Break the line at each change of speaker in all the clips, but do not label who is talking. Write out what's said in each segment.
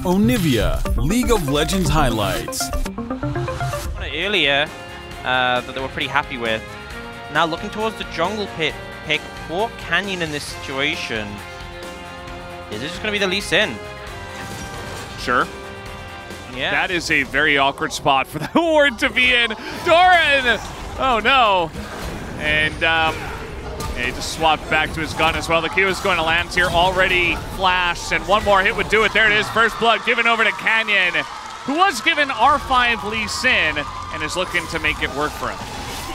Onivia, League of Legends highlights.
Earlier, that they were pretty happy with. Now looking towards the jungle pit pick for Canyon in this situation. Is this just going to be the Lee Sin?
Sure.
Yeah.
That is a very awkward spot for the Ward to be in. Doran! Oh no. And he just swapped back to his gun as well. The Q is going to land here already flashed, and one more hit would do it. There it is, first blood given over to Canyon, who was given R5 Lee Sin and is looking to make it work for him.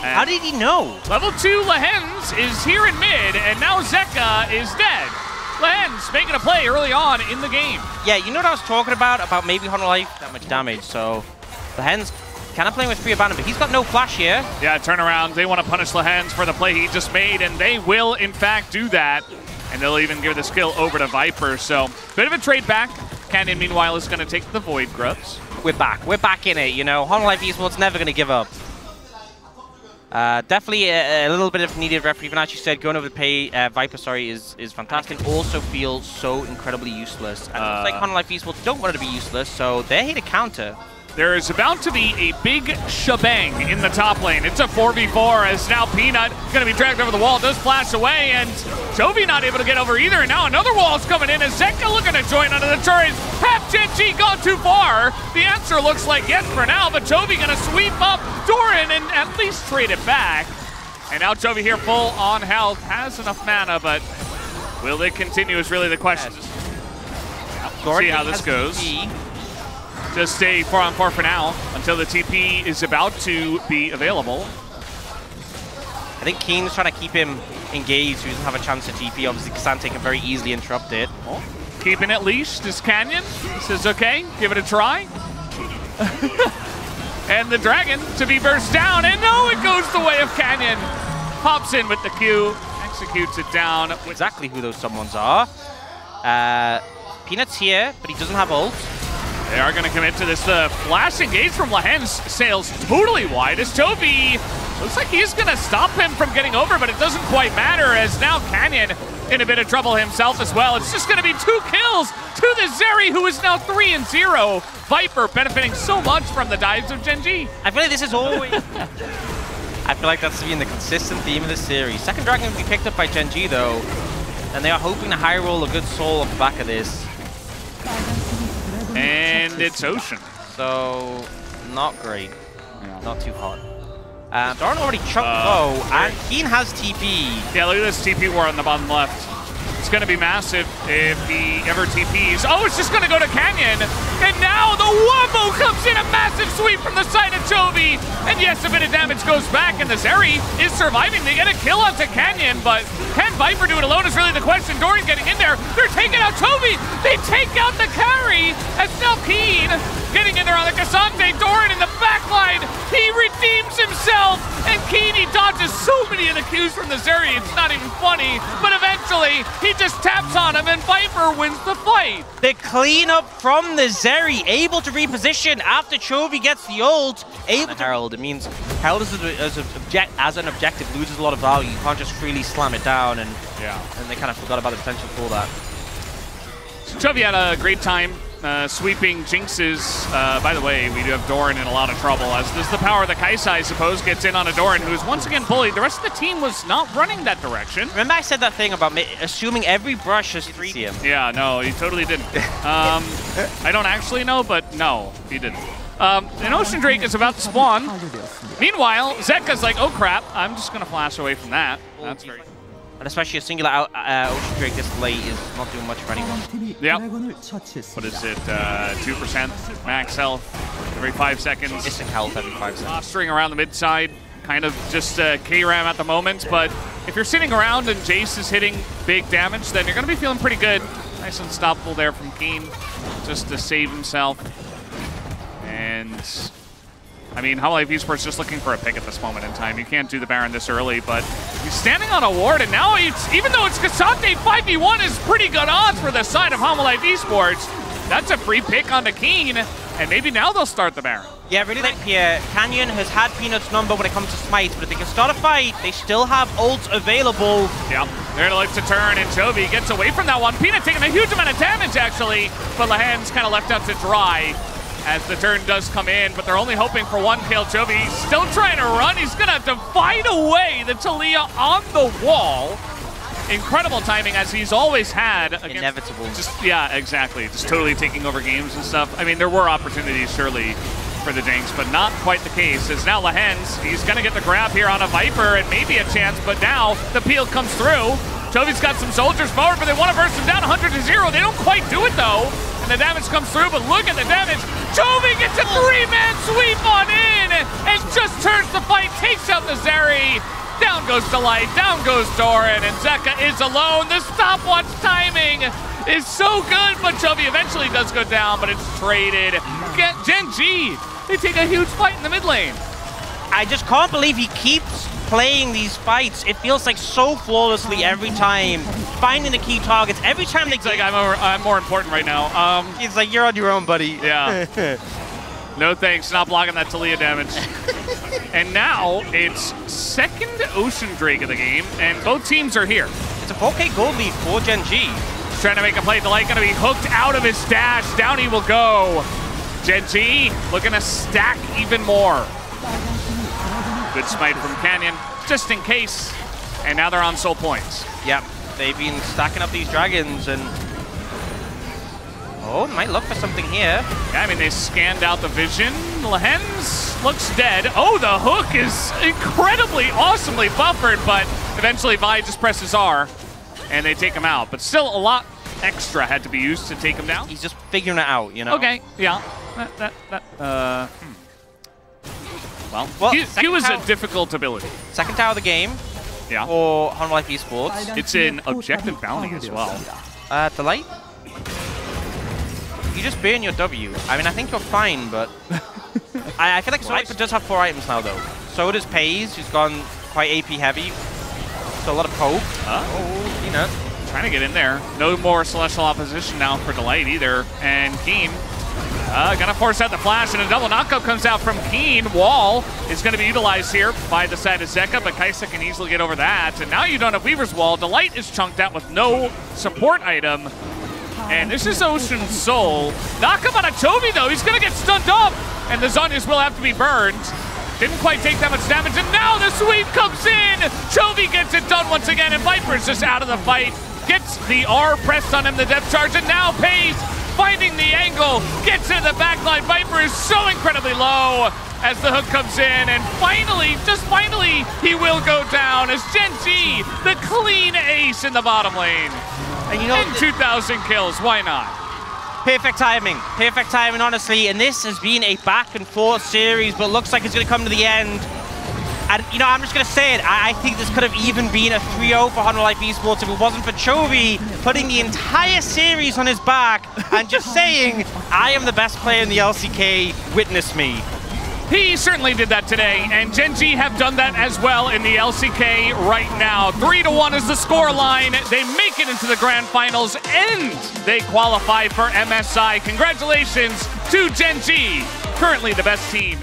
And
how did he know?
Level 2 Lehens is here in mid, and now Zeka is dead. Lehens making a play early on in the game.
Yeah, you know what I was talking about maybe Hanwha that much damage, so Lehens kind of playing with free abandon, but he's got no flash here.
Yeah, turnaround. They want to punish Lehens for the play he just made, and they will, in fact, do that. And they'll even give the skill over to Viper, so bit of a trade back. Canyon, meanwhile, is going to take the Void Grubs.
We're back in it, you know. Hanwha Esports never going to give up. Definitely a little bit of needed ref. Even as you said, going over to Viper, sorry, is fantastic. It also feels so incredibly useless. And it looks like Hanwha Esports don't want it to be useless, so they're here to counter.
There is about to be a big shebang in the top lane. It's a 4v4 as now Peanut going to be dragged over the wall, does flash away, and Chovy not able to get over either. And now another wall's coming in as Zeka looking to join under the turrets. Have GenG gone too far? The answer looks like yes for now, but Chovy going to sweep up Doran and at least trade it back. And now Chovy here full on health, has enough mana, but will they continue is really the question. We'll see how this goes. Just stay 4-on-4 for now until the TP is about to be available.
I think Keen's trying to keep him engaged so he doesn't have a chance to TP. Obviously, Xante can very easily interrupt it.
Oh, keeping it leashed is Canyon. He says, okay, give it a try. And the Dragon to be burst down, and no, it goes the way of Canyon. Pops in with the Q, executes it down.
Exactly who those someones are. Peanut's here, but he doesn't have ult.
They are going to commit to this. The flash engage from Lehens sails totally wide as Chovy looks like he's going to stop him from getting over, but it doesn't quite matter as now Canyon in a bit of trouble himself as well. It's just going to be 2 kills to the Zeri, who is now 3-0. Viper benefiting so much from the dives of GenG.
I feel like this is always... I feel like that's been the consistent theme of the series. Second Dragon will be picked up by GenG though, and they are hoping to high roll a good soul off the back of this.
And it's Ocean.
So, not great. Not too hot. Doran already chunked low, and Keen has TP.
Yeah, look at this TP war on the bottom left. It's going to be massive if he ever TPs. Oh, it's just going to go to Canyon. And now the Wombo comes in, a massive sweep from the side of Chovy. And yes, a bit of damage goes back, and the Zeri is surviving. They get a kill onto Canyon, but can Viper do it alone is really the question. Doran getting in there. They're taking out Chovy. They take out the carry. As now Keen getting in there on the Xante. Doran in the backline. He redeems himself. And Keen, he dodges so many of the Qs from the Zeri. It's not even funny. But eventually, he just taps on him, and Viper wins the fight.
The cleanup from the Zeri, able to reposition after Chovy gets the ult. Able to Herald. It means Herald as an objective loses a lot of value. You can't just freely slam it down, and they kind of forgot about the potential for that.
So Chovy had a great time sweeping Jinxes. By the way, we do have Doran in a lot of trouble, as this is the power of the Kaisa, I suppose, gets in on a Doran, who is once again bullied. The rest of the team was not running that direction.
Remember I said that thing about assuming every brush is 3 him?
Yeah, no, he totally didn't. I don't actually know, but no, he didn't. An Ocean Drake is about to spawn. Meanwhile, Zeka's like, oh crap, I'm just going to flash away from that. That's very...
And especially a singular Ocean Drake this late is not doing much for anyone.
Yep. What is it? 2% max health every 5 seconds.
Missing health every 5 seconds.
Posturing around the mid side. Kind of just K-Ram at the moment. But if you're sitting around and Jace is hitting big damage, then you're going to be feeling pretty good. Nice unstoppable there from Keen, just to save himself. And I mean, Hanwha Esports just looking for a pick at this moment in time. You can't do the Baron this early, but he's standing on a ward, and now even though it's Xante, 5v1 is pretty good odds for the side of Hanwha Esports. That's a free pick onto Keen. And maybe now they'll start the Baron.
Yeah, really like here. Canyon has had Peanut's number when it comes to smites, but if they can start a fight, they still have ults available.
Yeah, they're like to turn, and Chovy gets away from that one. Peanut taking a huge amount of damage, actually, but Lahan's kind of left out to dry as the turn does come in, but they're only hoping for one kill. Chovy still trying to run. He's going to have to fight away the Taliyah on the wall. Incredible timing, as he's always had.
Inevitable.
Yeah, exactly. Just totally taking over games and stuff. I mean, there were opportunities, surely, for the Jinx, but not quite the case. As now Lahan's, he's going to get the grab here on a Viper and maybe a chance, but now the peel comes through. Chovy's got some soldiers forward, but they want to burst him down 100 to 0. They don't quite do it, though. And the damage comes through, but look at the damage. Chovy gets a 3-man sweep on in and just turns the fight, takes out the Zeri. Down goes Delight, down goes Doran, and Zeka is alone. The stopwatch timing is so good, but Chovy eventually does go down, but it's traded. GenG, they take a huge fight in the mid lane.
I just can't believe he keeps playing these fights. It feels like so flawlessly every time, finding the key targets. Every time they
like, I'm more important right now.
It's like, you're on your own, buddy.
Yeah. No thanks, not blocking that Taliyah damage. And now it's second Ocean Drake of the game, and both teams are here.
It's a 4K gold lead for GenG.
He's trying to make a play. Delight going to be hooked out of his dash. Down he will go. GenG looking to stack even more. Good smite from Canyon, just in case. And now they're on soul points.
Yep, they've been stacking up these dragons, and oh, might look for something here.
Yeah, I mean, they scanned out the vision. Lahan's looks dead. Oh, the hook is incredibly, awesomely buffered, but eventually Vi just presses R, and they take him out. But still, a lot extra had to be used to take him down.
He's just figuring it out, you know?
Okay, yeah. Well, Q is a difficult ability.
Second tower of the game.
Yeah.
For Hanwha Esports.
It's an objective bounty as well.
Delight? You just burn your W. I mean, I think you're fine, but I feel like Sniper does have 4 items now, though. So does Pays, who's gone quite AP heavy. So a lot of poke. Oh, Peanut.
Trying to get in there. No more Celestial opposition now for Delight either. And Keen gonna force out the flash, and a double knockup comes out from Keen. Wall is gonna be utilized here by the side of Zeka, but Kaisa can easily get over that. And now you don't have Weaver's Wall. Delight is chunked out with no support item. And this is Ocean Soul. Knockup on a Chovy, though. He's going to get stunned up. And the Zhonya's will have to be burned. Didn't quite take that much damage. And now the sweep comes in. Chovy gets it done once again. And Viper's just out of the fight. Gets the R pressed on him, the depth charge. And now Pays finding the angle. Gets into the backline. Viper is so incredibly low as the hook comes in. And finally, just finally, he will go down as GenG, the clean ace in the bottom lane.
And you know,
2,000 kills, why not?
Perfect timing, honestly. And this has been a back and forth series, but looks like it's going to come to the end. And, you know, I'm just going to say it. I think this could have even been a 3-0 for Hanwha Esports if it wasn't for Chovy putting the entire series on his back and just saying, I am the best player in the LCK, witness me.
He certainly did that today, and GenG have done that as well in the LCK right now. 3-1 is the score line. They make it into the grand finals, and they qualify for MSI. Congratulations to GenG, currently the best team